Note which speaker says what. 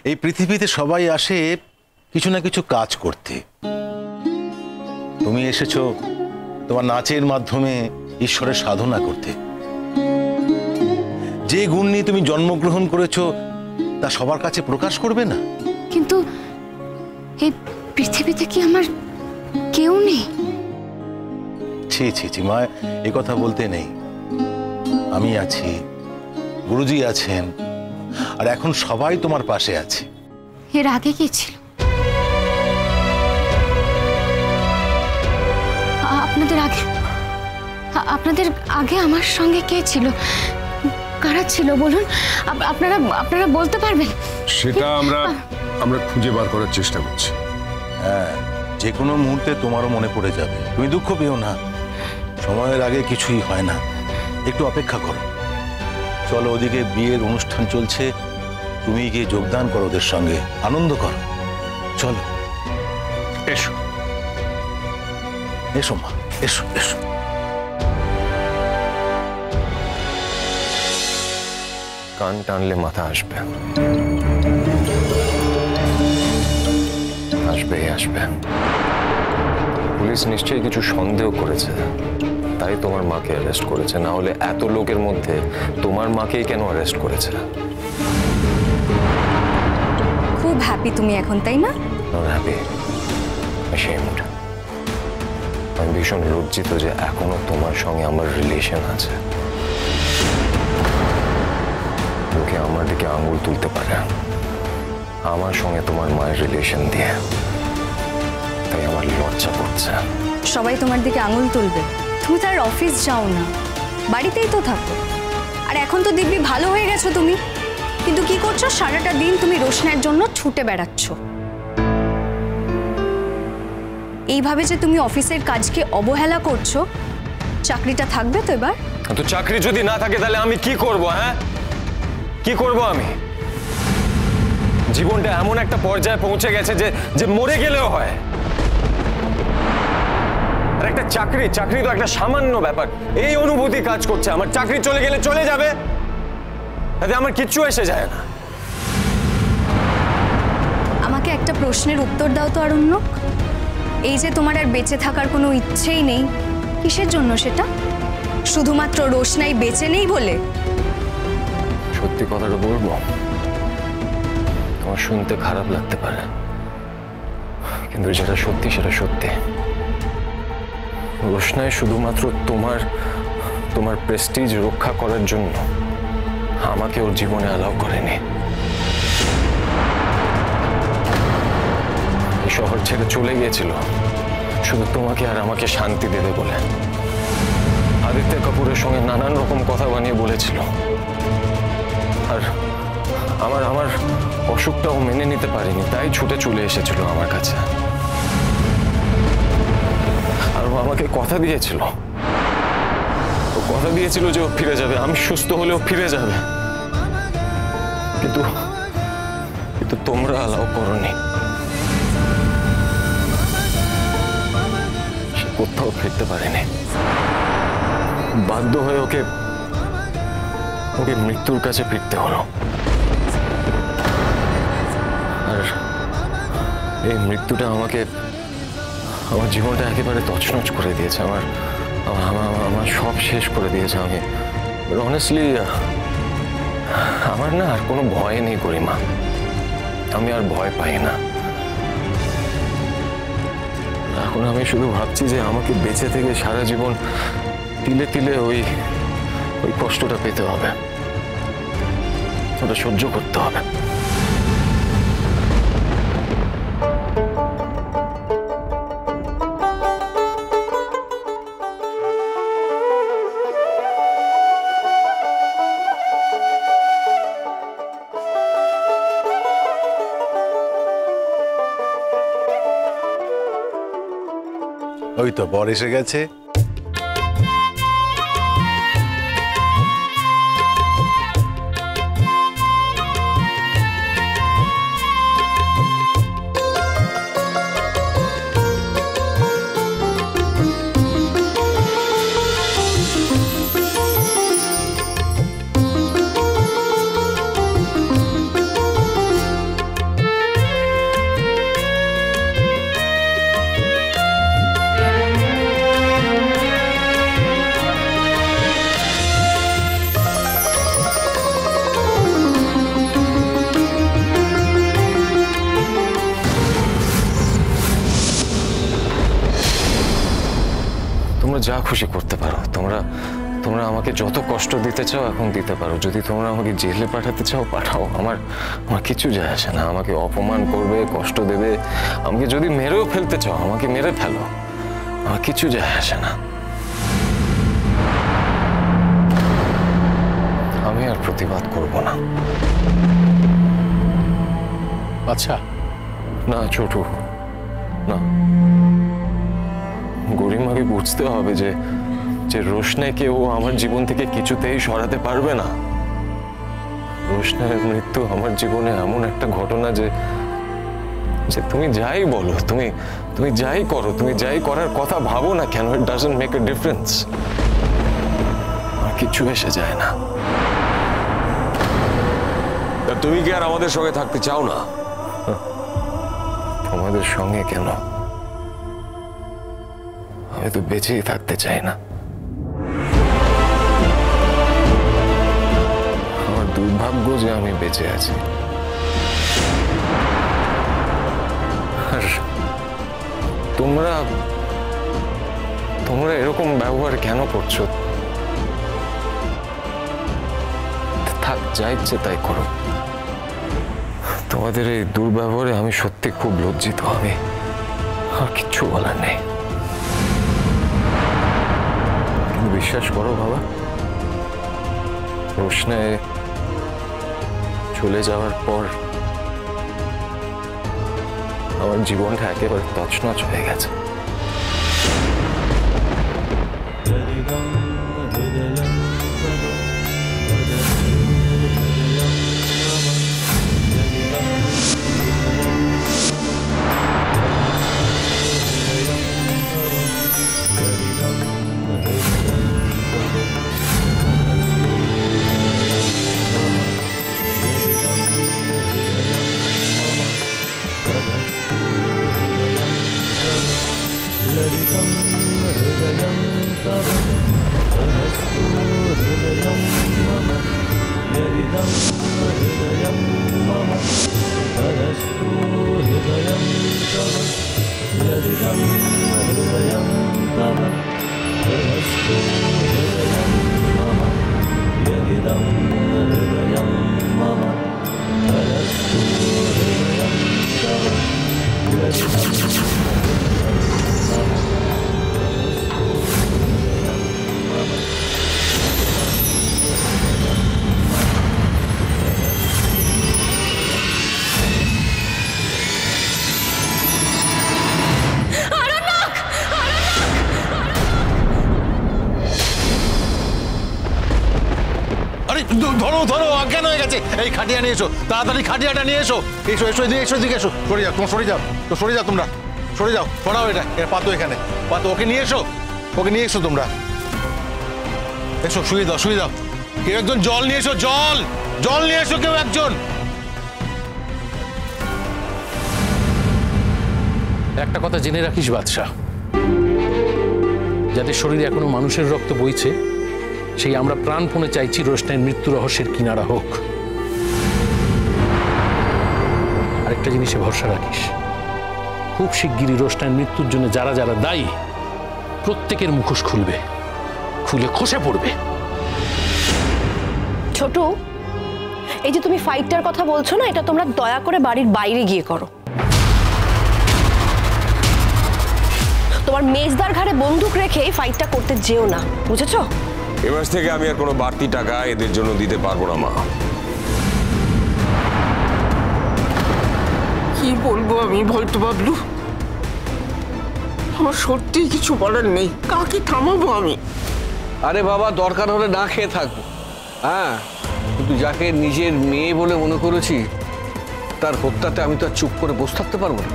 Speaker 1: এই পৃথিবীতে সবাই আসে কিছু না কিছু কাজ করতে। তুমি এসেছো তোমার নাচের মাধ্যমে ঈশ্বরের সাধনা করতে। যে গুণ নিয়ে তুমি জন্মগ্রহণ করেছো তা সবার কাছে প্রকাশ করবে না।
Speaker 2: কিন্তু এই পৃথিবীতে কি আমার কেউ নেই?
Speaker 1: ছি ছি ছি মা, এ কথা বলতে নেই। আমি আছি, গুরুজি আছেন, আর এখন সবাই তোমার পাশে আছে।
Speaker 2: এর আগে কি ছিল? আপনাদের আগে আমার সঙ্গে কে ছিল? কারা ছিল বলুন? আপনারা বলতে পারবেন?
Speaker 3: সেটা আমরা খুঁজে বার করার চেষ্টা করছি।
Speaker 1: হ্যাঁ, যে কোনো মুহূর্তে তোমারও মনে পড়ে যাবে। তুমি দুঃখ পেও না, সময়ের আগে কিছুই হয় না। একটু অপেক্ষা করো। চলো, ওদিকে বিয়ের অনুষ্ঠান চলছে, তুমি গিয়ে যোগদান করো, ওদের সঙ্গে আনন্দ করো। চলো,
Speaker 3: এসো
Speaker 1: এসো মা, এসো এসো।
Speaker 4: কান টানলে মাথা আসবে, আসবে। পুলিশ নিশ্চয়ই কিছু সন্দেহ করেছে, তাই তোমার মাকে অ্যারেস্ট করেছে। না হলে এত লোকের মধ্যে তোমার মাকেই কেন অ্যারেস্ট করেছে?
Speaker 5: খুব হ্যাপি তুমি এখন, তাই না?
Speaker 4: Not happy, ashamed. আমি ভীষণ লজ্জিত যে এখনো তোমার সঙ্গে আমার রিলেশন আছে। লোকে আমার দিকে আঙুল তুলতে পারে আমার সঙ্গে তোমার মায়ের রিলেশন দিয়ে, তাই আমার লজ্জা করছে।
Speaker 5: সবাই তোমার দিকে আঙুল তুলবে, তুমি তো আর অফিস যাও না, বাড়িতেই তো থাকো। আর এখন তো দিব্যি ভালো হয়ে গেছো তুমি, কিন্তু কি করছো? সারাটা দিন তুমি রোশনার জন্য ছুটে বেড়াচ্ছ। এইভাবে যে তুমি অফিসের কাজকে অবহেলা করছো, চাকরিটা থাকবে তো এবার?
Speaker 4: তো চাকরি যদি না থাকে তাহলে আমি কি করব? হ্যাঁ, কি করব আমি? জীবনটা এমন একটা পর্যায়ে পৌঁছে গেছে যে মরে গেলেও হয়। আর একটা চাকরি তো একটা সামান্য ব্যাপার। এই অনুভূতি কাজ করছে আমার, চাকরি চলে গেলে চলে যাবে, তাতে আমার কিচ্ছু এসে যায় না।
Speaker 5: আমাকে একটা প্রশ্নের উত্তর দাও তো অরণ্যক। এই যে তোমার আর বেঁচে থাকার কোনো ইচ্ছেই নেই, কিসের জন্য সেটা? শুধুমাত্র রোশনাই বেঁচে নেই বলে?
Speaker 4: সত্যি কথাটা বলবো, আমার শুনতে খারাপ লাগতে পারে, কিন্তু যেটা সত্যি সেটা সত্যি। রোশনাই শুধুমাত্র তোমার প্রেস্টিজ রক্ষা করার জন্য আমাকে ওর জীবনে অ্যালাউ করেনি। এই শহর ছেড়ে চলে গিয়েছিল শুধু তোমাকে আর আমাকে শান্তি দেবে বলে। আদিত্য কাপুরের সঙ্গে নানান রকম কথা বানিয়ে বলেছিল, আর আমার অসুখটাও মেনে নিতে পারিনি, তাই ছুটে চলে এসেছিল আমার কাছে। আর ও আমাকে কথা দিয়েছিল, যে ও ফিরে যাবে, আমি সুস্থ হলেও ফিরে যাবে। কিন্তু তোমরা অ্যালাউ করোনি। সে কোথাও ফিরতে পারেনি, বাধ্য হয়ে ওকে মৃত্যুর কাছে ফিরতে হলো। আর এই মৃত্যুটা আমার জীবনটা একেবারে তছনছ করে দিয়েছে, আমার সব শেষ করে দিয়েছে। আমি অনেস্টলি আমার না আর কোনো ভয় নেই গরিমা, আমি আর ভয় পাই না। এখন আমি শুধু ভাবছি যে আমাকে বেঁচে থেকে সারা জীবন তিলে তিলে ওই কষ্টটা পেতে হবে, ওটা সহ্য করতে হবে।
Speaker 1: ওই তো বর এসে গেছে।
Speaker 4: যা খুশি করতে পারো। তোমরা তোমরা আমাকে যত কষ্ট দিতে চাও এখন দিতে পারো। যদি তোমরা আমাকে জেলে পাঠাতে চাও পাঠাও, আমার কিছু যায় আসে না। আমাকে অপমান করবে, কষ্ট দেবে, আমাকে যদি মেরেও ফেলতে চাও আমাকে মেরে ফেলো, আমার কিছু যায় আসে না। আমি আর প্রতিবাদ করব না।
Speaker 1: আচ্ছা,
Speaker 4: না ছোটু, না, গরিমাকে বুঝতে হবে যে রোশনাইকে ও আমার জীবন থেকে কিছুতেই সরাতে পারবে না। রোশনাইয়ের মৃত্যু আমার জীবনে এমন একটা ঘটনা যে তুমি যাই বলো, তুমি যাই করো, তুমি যাই করার কথা ভাবো না কেন, it doesn't make a difference. আমার কিছু এসে যায় না।
Speaker 3: তুমি কি আর আমাদের সঙ্গে থাকতে চাও না?
Speaker 4: তোমাদের সঙ্গে কেন? আমি তো বেঁচেই থাকতে চাই না। আমার দুর্ভাগ্য যে আমি বেঁচে আছি। আর তোমরা এরকম ব্যবহার কেন করছো? থাক, যা ইচ্ছে তাই করো। তোমাদের এই দুর্ব্যবহারে আমি সত্যি খুব লজ্জিত। আমি আর কিচ্ছু বলার নেই। কিন্তু বিশ্বাস করো বাবা, রোশনাই চলে যাওয়ার পর আমার জীবনটা একেবারে তছনছ হয়ে গেছে।
Speaker 1: ধরো ধরো, অজ্ঞান হয়ে গেছে। এই খাটিয়া নিয়ে এসো, তাড়াতাড়ি খাটিয়াটা নিয়ে এসো। এসো এসো, এদিকে এসো, এদিকে এসো। সরে যাও, তোমরা সরে যাও, তো সরে যাও তোমরা, সরে যাও, সরাও এটা। এর পাতো এখানে, পাতো ওকে নিয়ে এসো, ওকে নিয়ে এসো তোমরা। এসো, শুয়ে দাও, শুয়ে দাও। কেউ একজন জল নিয়ে এসো, জল, জল নিয়ে এসো কেউ একজন।
Speaker 6: একটা কথা জেনে রাখিস বাদশা, যাদের শরীরে এখনো মানুষের রক্ত বইছে, সেই আমরা প্রাণপণে চাইছি রোশনাইয়ের মৃত্যু রহস্যের কিনারা হোক। আরেকটা জিনিসে ভরসা রাখিস, খুব শিগগিরই রোশনাইয়ের মৃত্যুর জন্য যারা যারা দায়ী প্রত্যেকের মুখোশ খুলবে, খুলে খসে পড়বে।
Speaker 7: ছোট, এই যে তুমি ফাইটটার কথা বলছো না, এটা তোমরা দয়া করে বাড়ির বাইরে গিয়ে করো। তোমার মেজদার ঘাড়ে বন্দুক রেখে ফাইটটা করতে যেও না, বুঝেছো?
Speaker 3: এ মাস থেকে আমি আর কোনো বাড়তি টাকা এদের জন্য দিতে পারবো না মা।
Speaker 8: কি বলবো আমি বলতো বাবলু, আমার সত্যি কিছু বলার নেই। কাকে থামাবো আমি?
Speaker 9: আরে বাবা, দরকার হলে না খেয়ে থাকবো, হ্যাঁ, কিন্তু যাকে নিজের মেয়ে বলে মনে করেছি তার হত্যাতে আমি তো আর চুপ করে বসে থাকতে পারবো না।